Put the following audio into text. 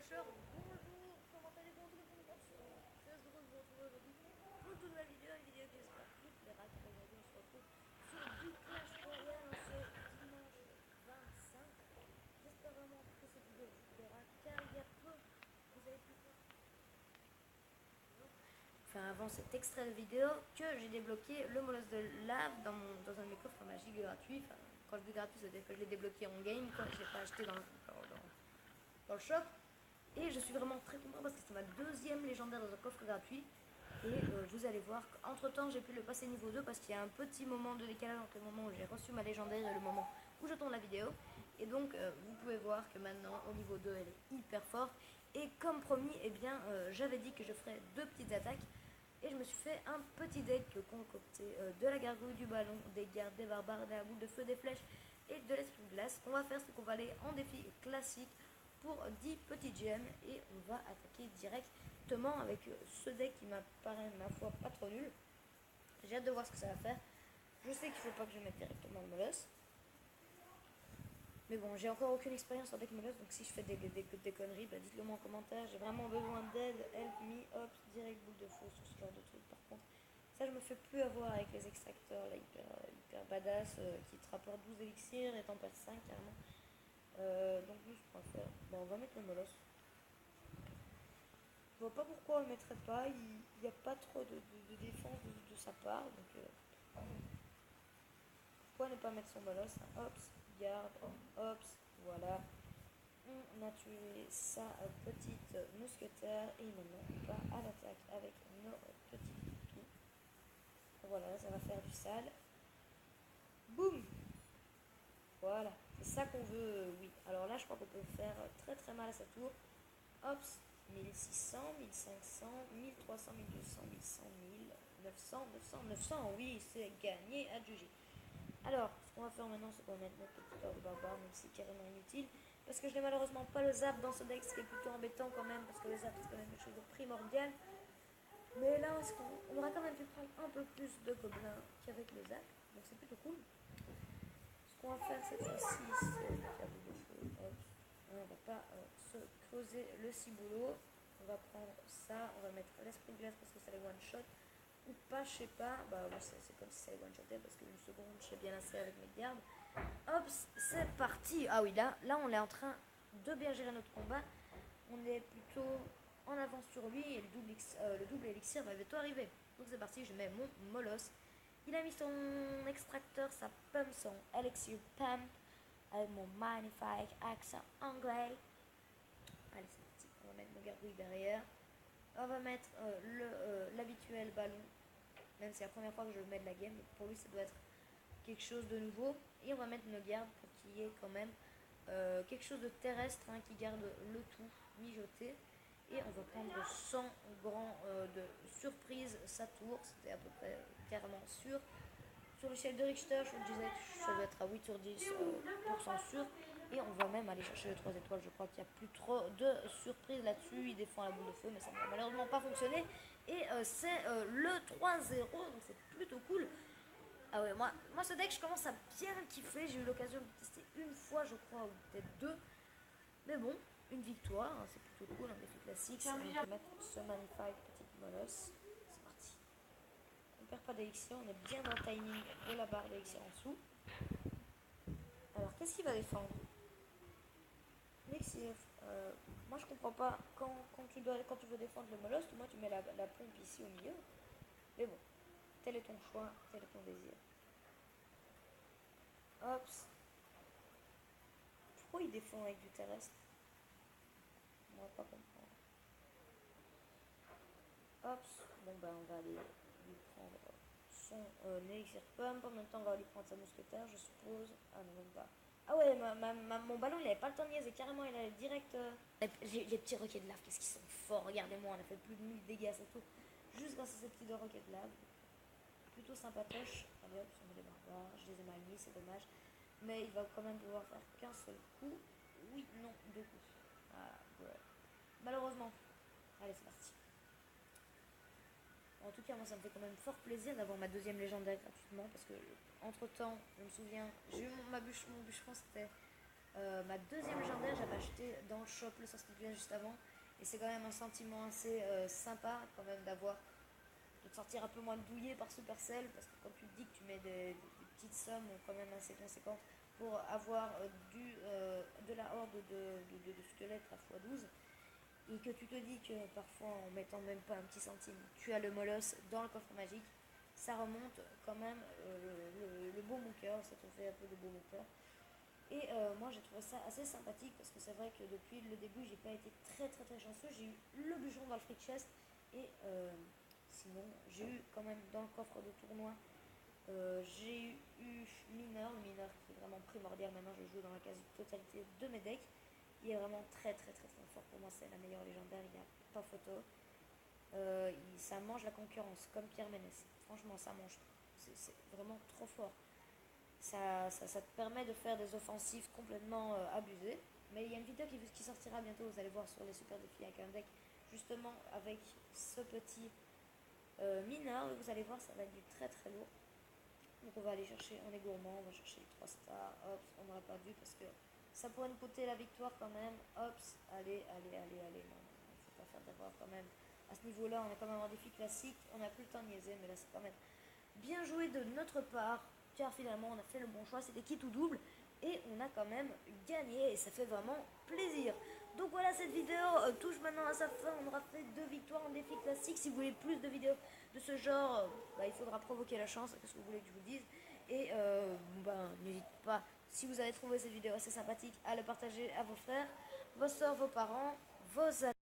Clashers, bonjour, comment allez-vous? Très heureux de vous retrouver aujourd'hui pour une toute nouvelle vidéo, une vidéo qui j'espère vous plaira, car aujourd'hui on se retrouve sur du Clash Royale en ce dimanche 25. J'espère vraiment que cette vidéo vous plaira, car il y a peu, vous avez pu voir, enfin avant cet extrait de vidéo, que j'ai débloqué le molosse de lave dans un de mes coffres magiques gratuits. Enfin, quand je dis gratuit, c'est-à-dire que je l'ai débloqué en game, quoi. Je l'ai pas acheté dans le shop. Et je suis vraiment très content parce que c'est ma deuxième légendaire dans un coffre gratuit. Et vous allez voir qu'entre temps j'ai pu le passer niveau 2 parce qu'il y a un petit moment de décalage entre le moment où j'ai reçu ma légendaire et le moment où je tourne la vidéo. Et donc vous pouvez voir que maintenant au niveau 2 elle est hyper forte. Et comme promis, eh bien j'avais dit que je ferais deux petites attaques. Et je me suis fait un petit deck concocté de la gargouille, du ballon, des gardes, des barbares, de la boule de feu, des flèches et de l'esprit de glace. Ce qu'on va faire, c'est qu'on va aller en défi classique pour 10 petits gemmes et on va attaquer directement avec ce deck qui m'apparaît ma foi pas trop nul. J'ai hâte de voir ce que ça va faire. Je sais qu'il faut pas que je mette directement le molosse. Mais bon, j'ai encore aucune expérience en deck molosse, donc si je fais des conneries, bah dites-le moi en commentaire. J'ai vraiment besoin d'aide, help me, hop, direct boule de feu sur ce genre de truc. Par contre, ça je me fais plus avoir avec les extracteurs là, hyper badass qui te rapportent 12 élixirs et t'en perds 5 carrément. Donc nous ce qu'on va faire, bah, on va mettre le molosse. Je vois pas pourquoi on le mettrait pas, il n'y a pas trop de défense de sa part, donc pourquoi ne pas mettre son molosse, hein. Hops, garde, hops, voilà. On a tué sa petite mousquetaire et maintenant on va à l'attaque avec nos petits poutous. Voilà, ça va faire du sale. Boum. Voilà, c'est ça qu'on veut, oui. Alors là, je crois qu'on peut faire très très mal à sa tour. Hops, 1600, 1500, 1300, 1200, 1100, 1900, 900, 900, oui, c'est gagné à juger. Alors, ce qu'on va faire maintenant, c'est qu'on va mettre notre petite heure de barbare, même si c'est carrément inutile. Parce que je n'ai malheureusement pas le zap dans ce deck, ce qui est plutôt embêtant quand même, parce que le zap c'est quand même quelque chose de primordial. Mais là, on aura quand même pu prendre un peu plus de gobelins qu'avec le zap, donc c'est plutôt cool. Ce qu'on va faire cette fois-ci, c'est la boule de feu. Hop. On va pas se creuser le ciboulot. On va prendre ça, on va mettre l'esprit de glace parce que ça les one-shot. Ou pas, je sais pas. Bah oui, c'est comme si ça les one-shotait parce qu'une seconde, je sais bien assez avec mes gardes. Hop, c'est parti. Ah oui, là, on est en train de bien gérer notre combat. On est plutôt en avance sur lui et le double élixir va bientôt arriver. Donc c'est parti, je mets mon molosse. Il a mis son extracteur, sa pump, son elixir pump, avec mon magnifique accent anglais. Allez, c'est parti. On va mettre nos gargouilles derrière. On va mettre l'habituel ballon, même si c'est la première fois que je le mets de la game. Pour lui, ça doit être quelque chose de nouveau. Et on va mettre nos gardes pour qu'il y ait quand même quelque chose de terrestre hein, qui garde le tout mijoté. Et on va prendre 100 grands de surprise sa tour. C'était à peu près carrément sûr. Sur l'échelle de Richter, je vous disais que ça doit être à 8 sur 10 sûr. Et on va même aller chercher les 3 étoiles. Je crois qu'il n'y a plus trop de surprises là-dessus. Il défend la boule de feu, mais ça n'a malheureusement pas fonctionné. Et c'est le 3-0, donc c'est plutôt cool. Ah ouais, moi ce deck, je commence à bien le kiffer. J'ai eu l'occasion de tester une fois, je crois, ou peut-être deux. Mais bon, une victoire, hein, c'est plutôt cool, un défi classique. On peut mettre ce magnifique petite molosse. C'est parti. On perd pas d'élixir, on est bien dans le timing de la barre d'élixir en dessous. Alors, qu'est-ce qu'il va défendre? L'élixir. Moi, je comprends pas. Quand tu veux défendre le molosse, moi, tu mets la pompe ici au milieu. Mais bon, tel est ton choix, tel est ton désir. Hops. Pourquoi il défend avec du terrestre? On va pas comprendre. Hops. Bon, ben, on va aller lui prendre son élixir pump. En même temps, on va lui prendre sa mousquetaire, je suppose. Ah non, même pas. Ah ouais, mon ballon, il avait pas le temps de niaiser. Carrément, il allait direct. Les petits roquets de lave, qu'est-ce qu'ils sont forts. Regardez-moi, on a fait plus de 1000 dégâts, c'est tout. Juste grâce à ces petits deux roquets de lave. Plutôt sympatoche. Allez hop, on met les barbares. Je les ai mal mis, c'est dommage. Mais il va quand même pouvoir faire qu'un seul coup. Oui, non, deux coups. Ah, ouais. Malheureusement. Allez, c'est parti. En tout cas, moi, ça me fait quand même fort plaisir d'avoir ma deuxième légendaire gratuitement. Parce que, entre temps, je me souviens, j'ai eu mon bûcheron, c'était Ma deuxième légendaire, j'avais acheté dans le shop le sortie de juste avant. Et c'est quand même un sentiment assez sympa quand même de te sortir un peu moins douillé par Supercell. Parce que quand tu te dis que tu mets des petites sommes quand même assez conséquentes pour avoir de la horde de squelettes à x12, et que tu te dis que parfois en mettant même pas un petit centime, tu as le molosse dans le coffre magique, ça remonte quand même le beau mon cœur, ça te fait un peu le beau mon cœur. Et moi j'ai trouvé ça assez sympathique parce que c'est vrai que depuis le début j'ai pas été très chanceux. J'ai eu le bûcheron dans le free chest et sinon j'ai eu quand même dans le coffre de tournoi. J'ai eu mineur, le mineur qui est vraiment primordial. Maintenant je joue dans la quasi-totalité de mes decks. Il est vraiment très fort. Pour moi c'est la meilleure légendaire, il n'y a pas photo. Ça mange la concurrence comme Pierre Ménès. Franchement ça mange. C'est vraiment trop fort. Ça te permet de faire des offensives complètement abusées. Mais il y a une vidéo qui sortira bientôt, vous allez voir sur les super défis avec un deck, justement avec ce petit mineur. Vous allez voir, ça va être du très lourd. Donc on va aller chercher, on est gourmand, on va chercher 3 stars, hop, on n'aurait pas dû parce que ça pourrait nous coûter la victoire quand même. Hop, allez, non, il ne faut pas faire d'erreur quand même. À ce niveau-là, on est quand même en défi classique, on n'a plus le temps de niaiser, mais là c'est quand même bien joué de notre part, car finalement on a fait le bon choix, c'était quitte ou double, et on a quand même gagné, et ça fait vraiment plaisir. Donc voilà, cette vidéo touche maintenant à sa fin. On aura fait 2 victoires en défi classique. Si vous voulez plus de vidéos de ce genre, il faudra provoquer la chance, qu'est-ce que vous voulez que je vous dise. Et n'hésitez pas, si vous avez trouvé cette vidéo assez sympathique, à le partager à vos frères, vos soeurs, vos parents, vos amis.